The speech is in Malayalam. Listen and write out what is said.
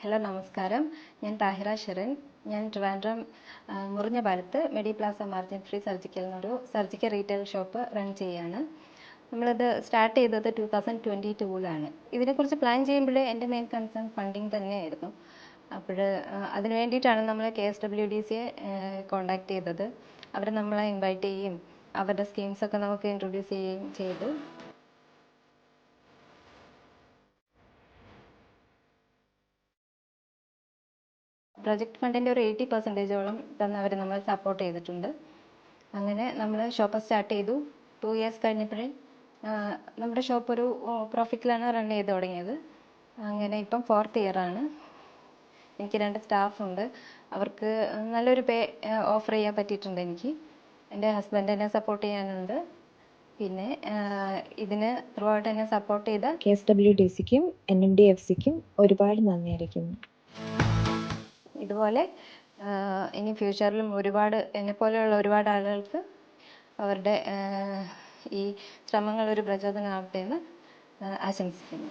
ഹലോ നമസ്കാരം. ഞാൻ താഹിറ ഷെറിൻ. ഞാൻ ട്രിവാൻഡ്രം മുറിഞ്ഞ പാലത്ത് medi plaza margin free surgical എന്നൊരു സർജിക്കൽ റീറ്റെയിൽ ഷോപ്പ് റൺ ചെയ്യാണ്. നമ്മളിത് സ്റ്റാർട്ട് ചെയ്തത് 2022-ലാണ്. ഇതിനെക്കുറിച്ച് പ്ലാൻ ചെയ്യുമ്പോഴേ എൻ്റെ മെയിൻ കൺസേൺ ഫണ്ടിങ് തന്നെയായിരുന്നു. അപ്പോൾ അതിന് വേണ്ടിയിട്ടാണ് നമ്മൾ KSWDCയെ കോൺടാക്ട് ചെയ്തത്. അവർ നമ്മളെ ഇൻവൈറ്റ് ചെയ്യുകയും അവരുടെ സ്കീംസൊക്കെ നമുക്ക് ഇൻട്രൊഡ്യൂസ് ചെയ്യുകയും ചെയ്തു. പ്രൊജക്ട് ഫണ്ടിൻ്റെ ഒരു 80% തന്ന് അവർ നമ്മൾ സപ്പോർട്ട് ചെയ്തിട്ടുണ്ട്. അങ്ങനെ നമ്മൾ ഷോപ്പ് സ്റ്റാർട്ട് ചെയ്തു. 2 ഇയേഴ്സ് കഴിഞ്ഞപ്പോഴേ നമ്മുടെ ഷോപ്പ് ഒരു പ്രോഫിറ്റിലാണ് റൺ ചെയ്ത് തുടങ്ങിയത്. അങ്ങനെ ഇപ്പം 4th ഇയറാണ്. എനിക്ക് 2 സ്റ്റാഫുണ്ട്. അവർക്ക് നല്ലൊരു പേ ഓഫർ ചെയ്യാൻ പറ്റിയിട്ടുണ്ട് എനിക്ക്. എൻ്റെ ഹസ്ബൻഡ് എന്നെ സപ്പോർട്ട് ചെയ്യാനുണ്ട്. പിന്നെ ഇതിന് ത്രൂ ഔട്ട് എന്നെ സപ്പോർട്ട് ചെയ്ത KSWDCക്കും NMDFCക്കും ഒരുപാട് നന്ദി അറിയിക്കുന്നു. ഇതുപോലെ ഇനി ഫ്യൂച്ചറിലും ഒരുപാട് എന്നെപ്പോലെയുള്ള ഒരുപാട് ആളുകൾക്ക് അവരുടെ ഈ ശ്രമങ്ങൾ ഒരു പ്രചോദനമാവട്ടെ എന്ന് ആശംസിക്കുന്നു.